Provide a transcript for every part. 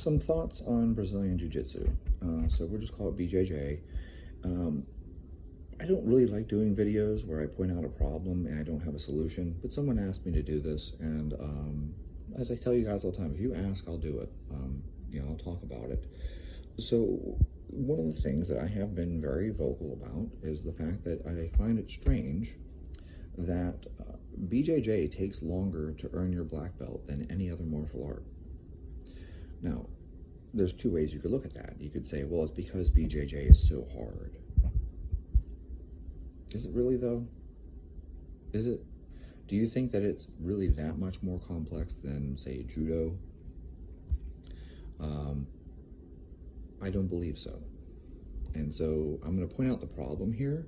Some thoughts on Brazilian Jiu-Jitsu. So we'll just call it BJJ. I don't really like doing videos where I point out a problem and I don't have a solution, but someone asked me to do this, and as I tell you guys all the time, if you ask, I'll do it. I'll talk about it. So one of the things that I have been very vocal about is the fact that I find it strange that BJJ takes longer to earn your black belt than any other martial art. Now, there's two ways you could look at that. You could say, well, it's because BJJ is so hard. Is it really, though? Is it? Do you think that it's really that much more complex than, say, judo? I don't believe so. And so I'm going to point out the problem here,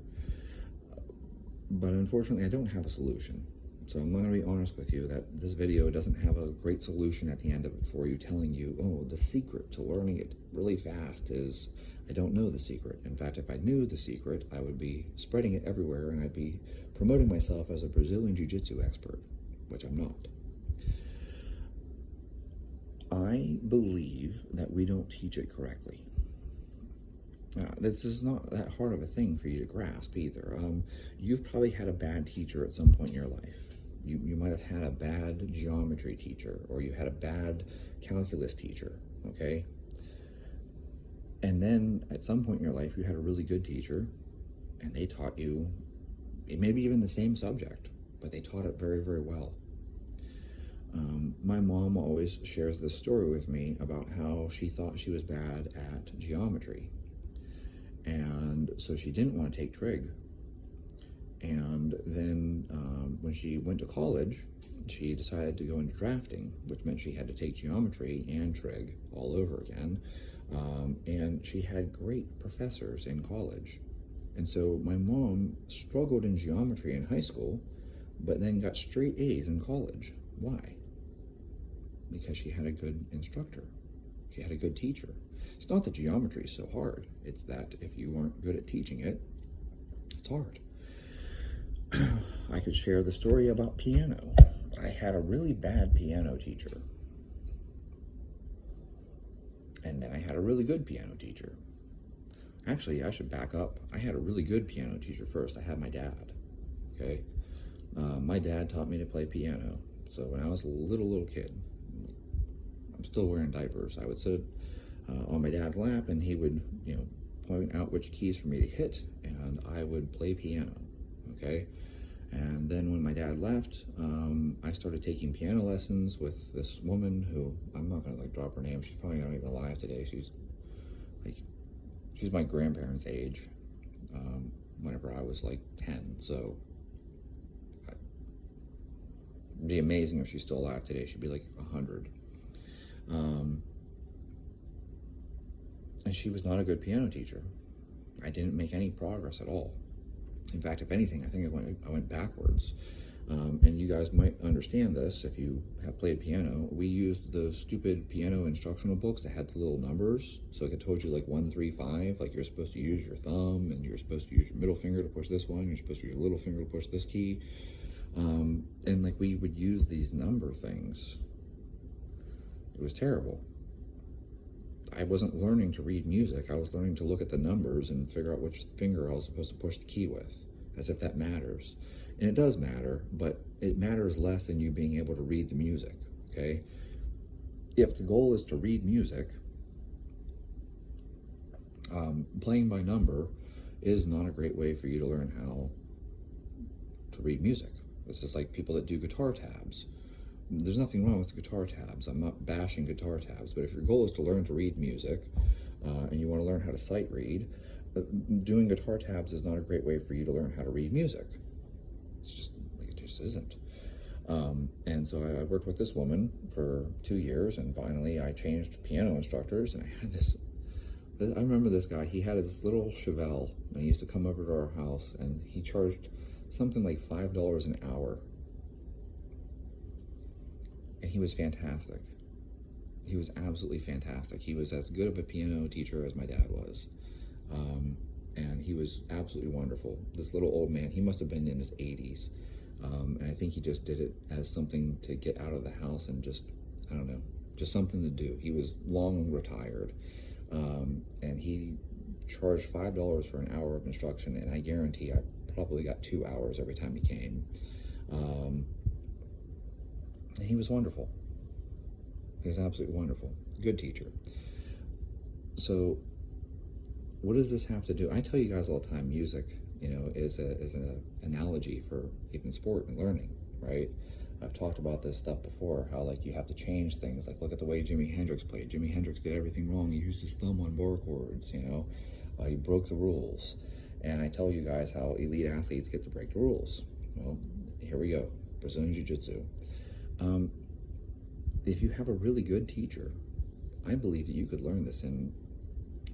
but unfortunately I don't have a solution. So I'm going to be honest with you that this video doesn't have a great solution at the end of it for you, telling you, oh, the secret to learning it really fast is, I don't know the secret. In fact, if I knew the secret, I would be spreading it everywhere and I'd be promoting myself as a Brazilian Jiu-Jitsu expert, which I'm not. I believe that we don't teach it correctly. This is not that hard of a thing for you to grasp either. You've probably had a bad teacher at some point in your life. You might have had a bad geometry teacher, or you had a bad calculus teacher, okay? And then at some point in your life, you had a really good teacher, and they taught you maybe even the same subject, but they taught it very, very well. My mom always shares this story with me about how she thought she was bad at geometry. And so she didn't want to take trig. And then when she went to college, she decided to go into drafting, which meant she had to take geometry and trig all over again. And she had great professors in college. And so my mom struggled in geometry in high school, but then got straight A's in college. Why? Because she had a good instructor. She had a good teacher. It's not that geometry is so hard. It's that if you weren't good at teaching it, it's hard. I could share the story about piano. I had a really bad piano teacher. And then I had a really good piano teacher. Actually, I should back up. I had a really good piano teacher first. I had my dad, okay? My dad taught me to play piano. So when I was a little kid, I'm still wearing diapers, I would sit on my dad's lap, and he would, point out which keys for me to hit, and I would play piano, okay? And then when my dad left, I started taking piano lessons with this woman who, I'm not gonna drop her name, she's probably not even alive today. She's my grandparents' age, whenever I was 10, so it'd be amazing if she's still alive today. She'd be 100. And she was not a good piano teacher. I didn't make any progress at all. In fact, if anything, I think I went backwards. And you guys might understand this if you have played piano. We used those stupid piano instructional books that had the little numbers. So it told you 1, 3, 5, you're supposed to use your thumb, and you're supposed to use your middle finger to push this one, you're supposed to use your little finger to push this key. And we would use these number things. It was terrible. I wasn't learning to read music. I was learning to look at the numbers and figure out which finger I was supposed to push the key with, as if that matters. And it does matter, but it matters less than you being able to read the music, okay? If the goal is to read music, playing by number is not a great way for you to learn how to read music. It's just like people that do guitar tabs. There's nothing wrong with guitar tabs. I'm not bashing guitar tabs, but if your goal is to learn to read music, and you want to learn how to sight read, doing guitar tabs is not a great way for you to learn how to read music. It just isn't. And so I worked with this woman for 2 years, and finally I changed piano instructors, and I remember this guy. He had this little Chevelle, and he used to come over to our house, and he charged something like $5 an hour. And he was fantastic. He was absolutely fantastic. He was as good of a piano teacher as my dad was. And he was absolutely wonderful. This little old man, he must have been in his 80s. And I think he just did it as something to get out of the house and just, I don't know, just something to do. He was long retired, and he charged $5 for an hour of instruction, and I guarantee I probably got 2 hours every time he came. And he was wonderful. He was absolutely wonderful. Good teacher. So what does this have to do? I tell you guys all the time, music, is an analogy for even sport and learning, right? I've talked about this stuff before, how like you have to change things. Like look at the way Jimi Hendrix played. Jimi Hendrix did everything wrong. He used his thumb on bar chords, he broke the rules. And I tell you guys how elite athletes get to break the rules. Well, here we go. Brazilian Jiu-Jitsu. If you have a really good teacher, I believe that you could learn this in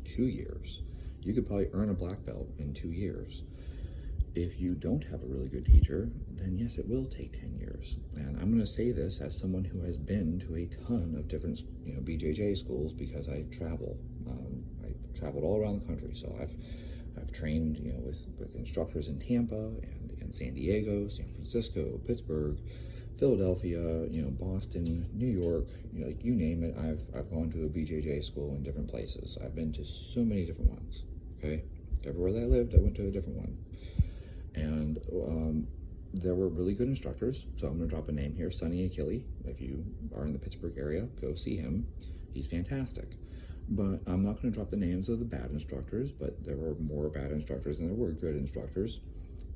2 years. You could probably earn a black belt in 2 years. If you don't have a really good teacher, then yes, it will take 10 years. And I'm going to say this as someone who has been to a ton of different, BJJ schools, because I travel. I traveled all around the country, so I've trained, with instructors in Tampa and in San Diego, San Francisco, Pittsburgh, Philadelphia, Boston, New York, you name it. I've gone to a BJJ school in different places. I've been to so many different ones. Okay, everywhere that I lived, I went to a different one, and there were really good instructors. So I'm going to drop a name here, Sonny Achille. If you are in the Pittsburgh area, go see him. He's fantastic. But I'm not going to drop the names of the bad instructors, but there were more bad instructors than there were good instructors.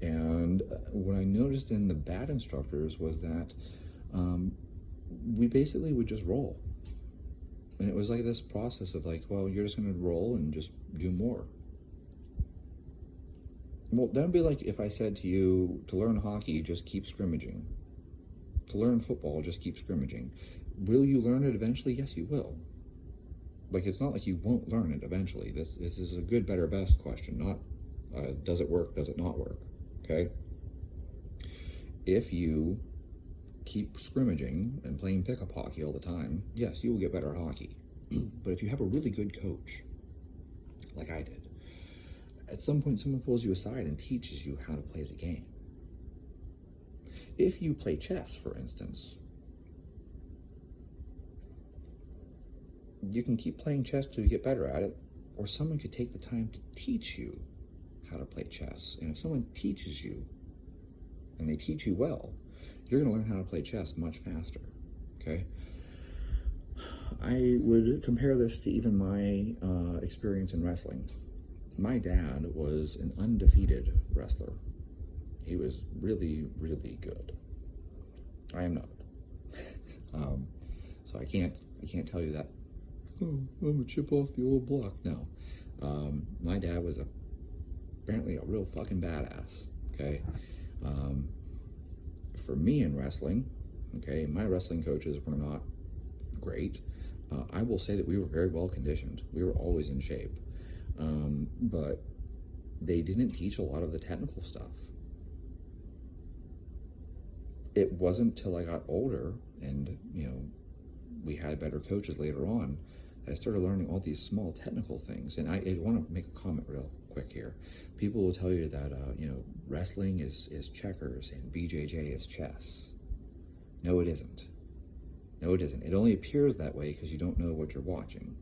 And what I noticed in the bad instructors was that we basically would just roll. And it was like this process of like, well, you're just going to roll and just do more. Well, that would be like if I said to you, to learn hockey, just keep scrimmaging. To learn football, just keep scrimmaging. Will you learn it eventually? Yes, you will. Like, it's not like you won't learn it eventually. This is a good, better, best question, not does it work, does it not work, okay? If you keep scrimmaging and playing pickup hockey all the time, yes, you will get better at hockey. But if you have a really good coach, like I did, at some point someone pulls you aside and teaches you how to play the game. If you play chess, for instance, you can keep playing chess till you get better at it, or someone could take the time to teach you how to play chess. And if someone teaches you, and they teach you well, you're going to learn how to play chess much faster, okay? I would compare this to even my experience in wrestling. My dad was an undefeated wrestler. He was really, really good. I am not. So I can't tell you that, oh, I'm a chip off the old block. No. My dad was apparently a real fucking badass, okay? For me in wrestling, okay, my wrestling coaches were not great. I will say that we were very well conditioned. We were always in shape. But they didn't teach a lot of the technical stuff. It wasn't till I got older and, we had better coaches later on, I started learning all these small technical things. And I want to make a comment real quick here. People will tell you that, wrestling is checkers and BJJ is chess. No, it isn't. No, it isn't. It only appears that way because you don't know what you're watching.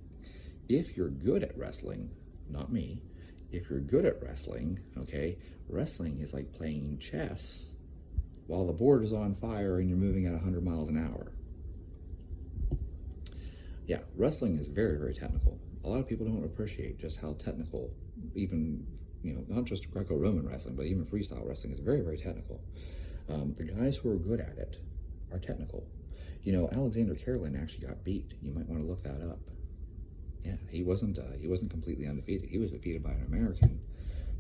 If you're good at wrestling, not me, if you're good at wrestling, okay, wrestling is like playing chess while the board is on fire and you're moving at 100 miles an hour. Yeah, wrestling is very, very technical. A lot of people don't appreciate just how technical, even, not just Greco-Roman wrestling, but even freestyle wrestling is very, very technical. The guys who are good at it are technical. Alexander Karelin actually got beat. You might want to look that up. Yeah, he wasn't completely undefeated. He was defeated by an American,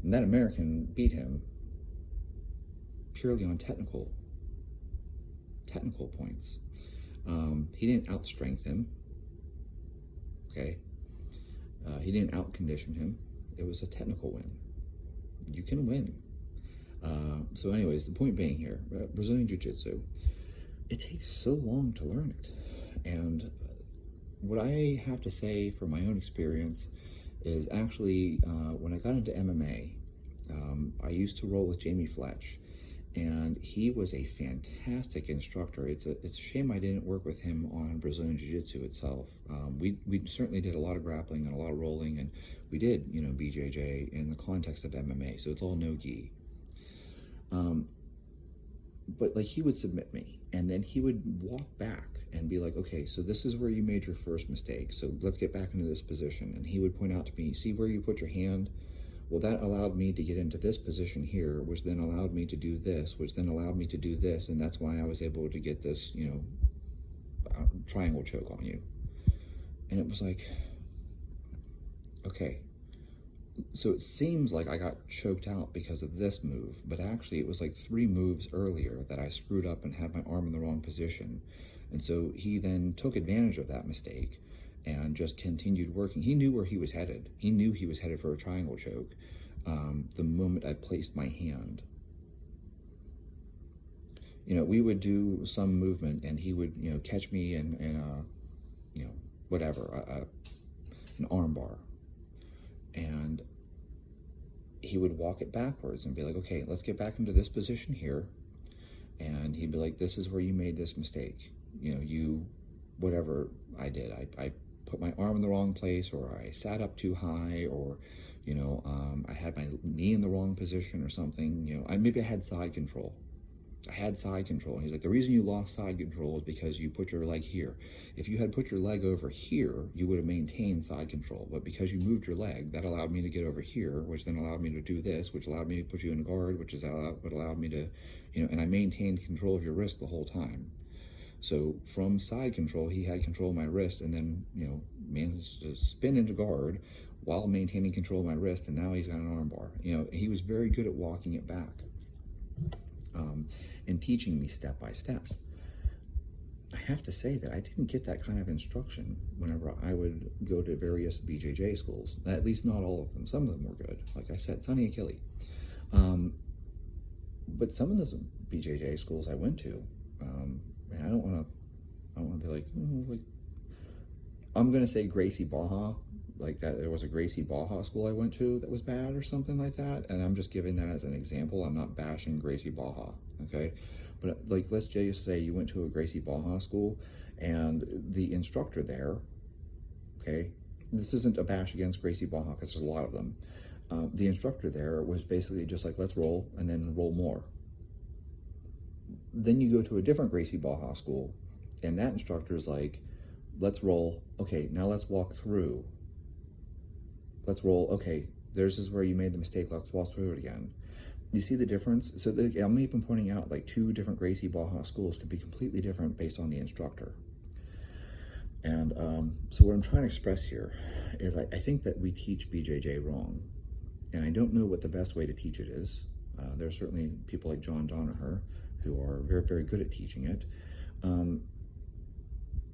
and that American beat him purely on technical points. He didn't outstrength him. Okay, he didn't outcondition him. It was a technical win. You can win. So, anyways, the point being here, Brazilian Jiu-Jitsu, it takes so long to learn it, and what I have to say from my own experience is actually when I got into MMA, I used to roll with Jamie Fletch, And he was a fantastic instructor. It's a shame I didn't work with him on Brazilian Jiu-Jitsu itself. We certainly did a lot of grappling and a lot of rolling, and we did, BJJ in the context of MMA, so it's all no-gi. But like, he would submit me, and then he would walk back and be like, okay, so this is where you made your first mistake, so let's get back into this position. And he would point out to me, see where you put your hand? Well, that allowed me to get into this position here, which then allowed me to do this, which then allowed me to do this, and that's why I was able to get this, triangle choke on you. And it was like, okay, so it seems like I got choked out because of this move, but actually it was like 3 moves earlier that I screwed up and had my arm in the wrong position. And so he then took advantage of that mistake and just continued working. He knew where he was headed. He knew he was headed for a triangle choke the moment I placed my hand. We would do some movement, and he would, catch me in an arm bar. And he would walk it backwards and be like, okay, let's get back into this position here. And he'd be like, this is where you made this mistake. Whatever I did, I put my arm in the wrong place, or I sat up too high, or, I had my knee in the wrong position or something. Maybe I had side control. He's like, the reason you lost side control is because you put your leg here. If you had put your leg over here, you would have maintained side control. But because you moved your leg, that allowed me to get over here, which then allowed me to do this, which allowed me to put you in guard, which is what allowed me to, and I maintained control of your wrist the whole time. So from side control, he had control of my wrist, and then, managed to spin into guard while maintaining control of my wrist, and now he's got an arm bar. He was very good at walking it back. And teaching me step by step. I have to say that I didn't get that kind of instruction whenever I would go to various BJJ schools. At least not all of them. Some of them were good. Like I said, Sonny Achille. But some of the BJJ schools I went to, and I don't want to be like, I'm going to say Gracie Baja, like that there was a Gracie Baja school I went to that was bad or something like that, and I'm just giving that as an example. I'm not bashing Gracie Baja, okay? But like, let's just say you went to a Gracie Baja school, and the instructor there, okay, this isn't a bash against Gracie Baja because there's a lot of them. The instructor there was basically just like, let's roll, and then roll more. Then you go to a different Gracie Baja school, and that instructor is like, let's roll, okay, now let's walk through. Let's roll, okay, this is where you made the mistake, let's walk through it again. You see the difference? So I'm even pointing out, like, 2 different Gracie Baja schools could be completely different based on the instructor. And so what I'm trying to express here is I think that we teach BJJ wrong. And I don't know what the best way to teach it is. There are certainly people like John Danaher who are very, very good at teaching it.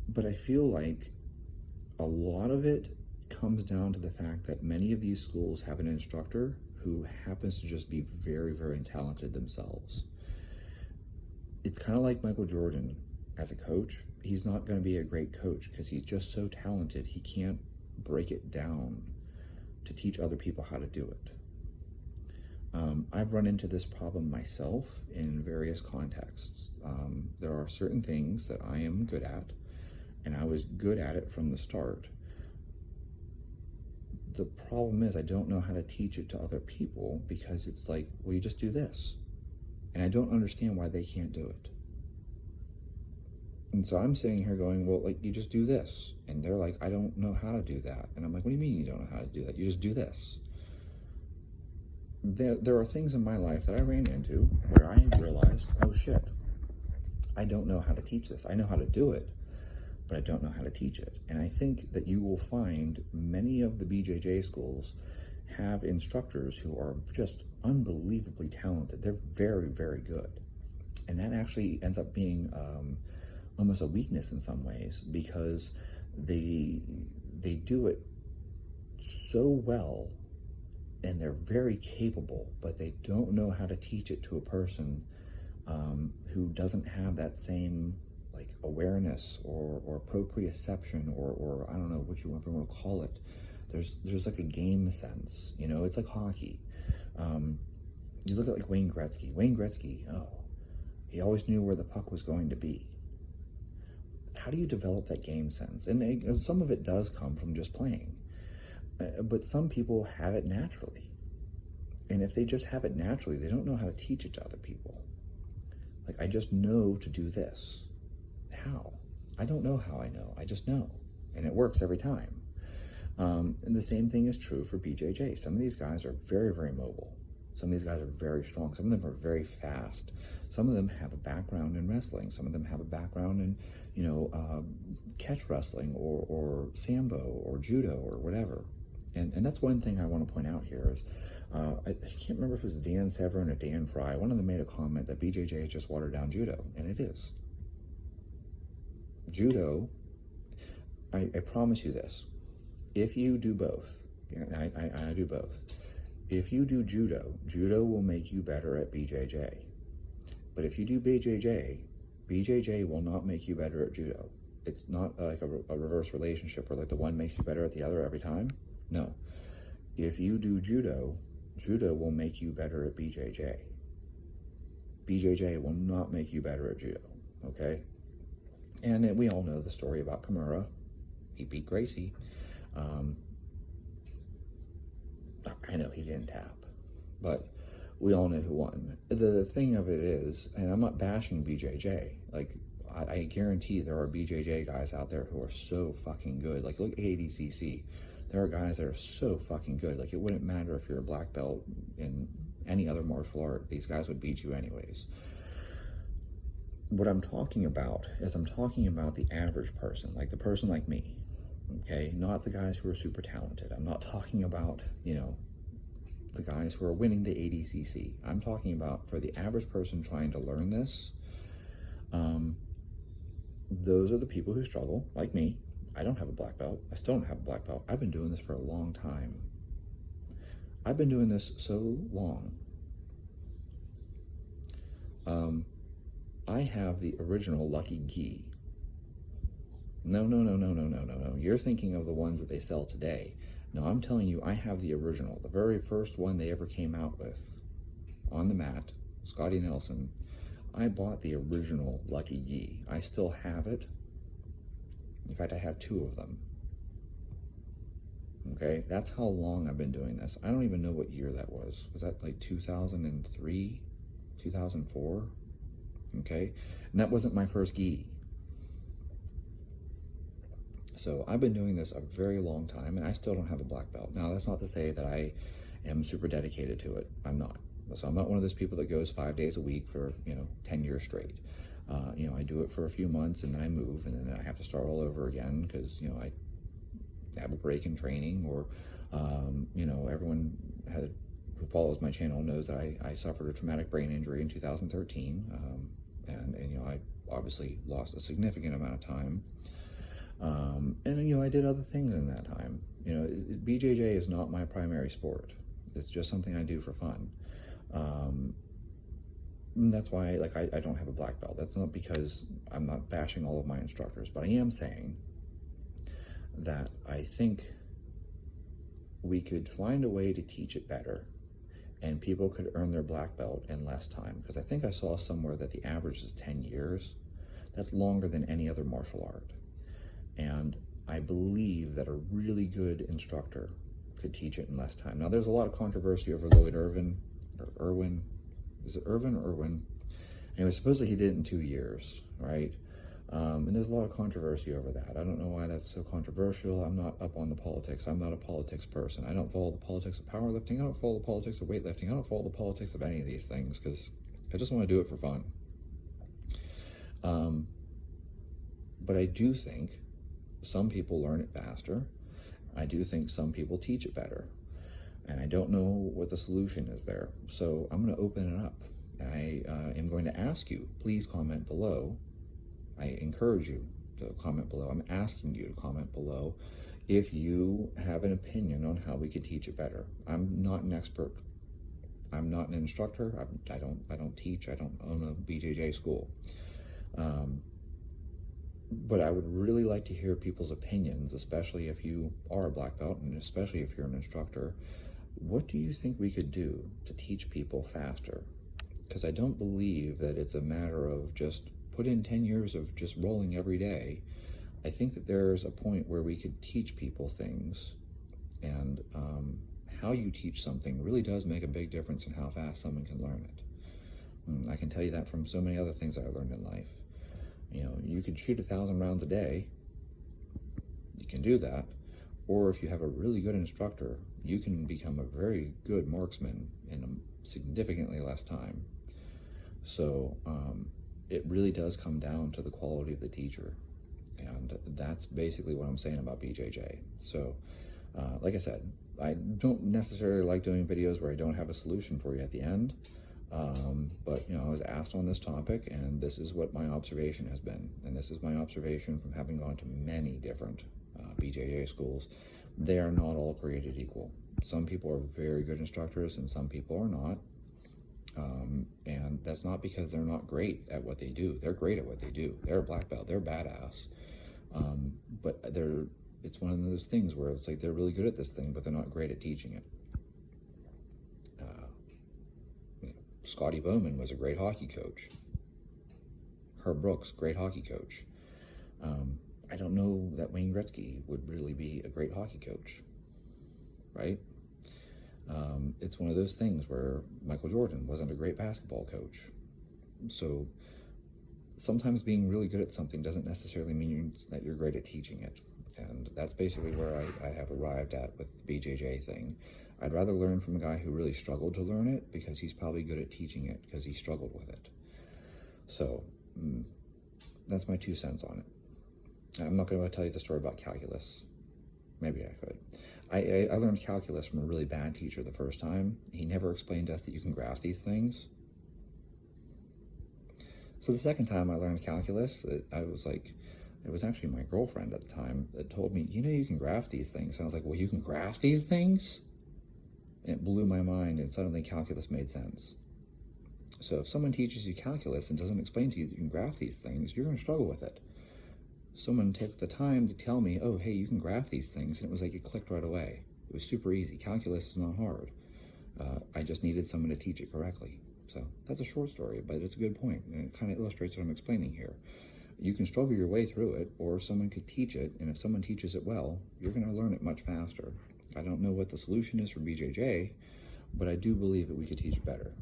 But I feel like a lot of it comes down to the fact that many of these schools have an instructor who happens to just be very, very talented themselves. It's kind of like Michael Jordan as a coach. He's not going to be a great coach because he's just so talented. He can't break it down to teach other people how to do it. I've run into this problem myself in various contexts. There are certain things that I am good at, and I was good at it from the start. The problem is I don't know how to teach it to other people because it's like, well, you just do this. And I don't understand why they can't do it. And so I'm sitting here going, well, like, you just do this. And they're like, I don't know how to do that. And I'm like, what do you mean you don't know how to do that? You just do this. There are things in my life that I ran into where I realized, oh shit, I don't know how to teach this. I know how to do it, but I don't know how to teach it. And I think that you will find many of the BJJ schools have instructors who are just unbelievably talented. They're very, very good. And that actually ends up being almost a weakness in some ways because they do it so well and they're very capable, but they don't know how to teach it to a person who doesn't have that same like awareness or proprioception or I don't know what you ever want to call it. There's like a game sense, you know, it's like hockey. You look at like Wayne Gretzky. Wayne Gretzky, oh, he always knew where the puck was going to be. How do you develop that game sense? And some of it does come from just playing. But some people have it naturally. And if they just have it naturally, they don't know how to teach it to other people. Like, I just know to do this. How? I don't know how I know. I just know. And it works every time. And the same thing is true for BJJ. Some of these guys are very, very mobile. Some of these guys are very strong. Some of them are very fast. Some of them have a background in wrestling. Some of them have a background in, catch wrestling or sambo or judo or whatever. And that's one thing I want to point out here is, I can't remember if it was Dan Severn or Dan Fry. One of them made a comment that BJJ is just watered down judo, and it is. Judo, I promise you this, if you do both, I do both. If you do judo, judo will make you better at BJJ. But if you do BJJ will not make you better at judo. It's not like a reverse relationship where like the one makes you better at the other every time. No. If you do judo, judo will make you better at BJJ. BJJ will not make you better at judo, okay? And we all know the story about Kimura. He beat Gracie. I know he didn't tap, but we all know who won. The thing of it is, and I'm not bashing BJJ, like, I guarantee there are BJJ guys out there who are so fucking good. Like, look at ADCC. There are guys that are so fucking good. Like, it wouldn't matter if you're a black belt in any other martial art. These guys would beat you anyways. What I'm talking about is I'm talking about the average person, like the person like me, okay? Not the guys who are super talented. I'm not talking about, the guys who are winning the ADCC. I'm talking about for the average person trying to learn this, those are the people who struggle, like me. I don't have a black belt. I still don't have a black belt. I've been doing this for a long time. I've been doing this so long. I have the original Lucky Gi. No. You're thinking of the ones that they sell today. No, I'm telling you, I have the original. The very first one they ever came out with on the mat, Scotty Nelson. I bought the original Lucky Gi. I still have it. In fact, I have two of them. Okay, that's how long I've been doing this. I don't even know what year that was. Was that like 2003, 2004? Okay, and that wasn't my first gi. So I've been doing this a very long time, and I still don't have a black belt. Now, that's not to say that I am super dedicated to it. I'm not. So I'm not one of those people that goes 5 days a week for 10 years straight. I do it for a few months and then I move, and then I have to start all over again because I have a break in training, or everyone who follows my channel knows that I suffered a traumatic brain injury in 2013, and I obviously lost a significant amount of time, and I did other things in that time. BJJ is not my primary sport. It's just something I do for fun. And that's why I don't have a black belt. That's not because I'm not bashing all of my instructors, but I am saying that I think we could find a way to teach it better, and people could earn their black belt in less time. Because I think I saw somewhere that the average is 10 years. That's longer than any other martial art. And I believe that a really good instructor could teach it in less time. Now, there's a lot of controversy over Lloyd Irvin, or Irwin. Is it Irvin or Irwin? Anyway, supposedly he did it in 2 years, right? And there's a lot of controversy over that. I don't know why that's so controversial. I'm not up on the politics. I'm not a politics person. I don't follow the politics of powerlifting. I don't follow the politics of weightlifting. I don't follow the politics of any of these things because I just want to do it for fun. But I do think some people learn it faster. I do think some people teach it better. And I don't know what the solution is there. So I'm going to open it up. I am going to ask you, please comment below. I encourage you to comment below. I'm asking you to comment below if you have an opinion on how we could teach it better. I'm not an expert. I'm not an instructor. I don't teach. I don't own a BJJ school. But I would really like to hear people's opinions, especially if you are a black belt and especially if you're an instructor. What do you think we could do to teach people faster? Because I don't believe that it's a matter of just put in 10 years of just rolling every day. I think that there's a point where we could teach people things, and how you teach something really does make a big difference in how fast someone can learn it. I can tell you that from so many other things that I learned in life. You know, you could shoot 1,000 rounds a day. You can do that. Or if you have a really good instructor, you can become a very good marksman in a significantly less time. So it really does come down to the quality of the teacher. And that's basically what I'm saying about BJJ. So, like I said, I don't necessarily like doing videos where I don't have a solution for you at the end. But, you know, I was asked on this topic, and this is what my observation has been. And this is my observation from having gone to many different BJJ schools. They are not all created equal. Some people are very good instructors, and some people are not. And that's not because they're not great at what they do. They're great at what they do. They're a black belt. They're badass. But it's one of those things where it's like they're really good at this thing, but they're not great at teaching it. Scotty Bowman was a great hockey coach. Herb Brooks, great hockey coach. I don't know that Wayne Gretzky would really be a great hockey coach, right? It's one of those things where Michael Jordan wasn't a great basketball coach. So sometimes being really good at something doesn't necessarily mean that you're great at teaching it. And that's basically where I have arrived at with the BJJ thing. I'd rather learn from a guy who really struggled to learn it, because he's probably good at teaching it because he struggled with it. So that's my 2 cents on it. I'm not going to tell you the story about calculus. Maybe I could. I learned calculus from a really bad teacher the first time. He never explained to us that you can graph these things. So the second time I learned calculus, I was like, it was actually my girlfriend at the time that told me, you know, you can graph these things. And I was like, well, you can graph these things? And it blew my mind, and suddenly calculus made sense. So if someone teaches you calculus and doesn't explain to you that you can graph these things, you're going to struggle with it. Someone took the time to tell me, oh, hey, you can graph these things, and it was like it clicked right away. It was super easy. Calculus is not hard. I just needed someone to teach it correctly. So that's a short story, but it's a good point, and it kind of illustrates what I'm explaining here. You can struggle your way through it, or someone could teach it, and if someone teaches it well, you're going to learn it much faster. I don't know what the solution is for BJJ, but I do believe that we could teach it better.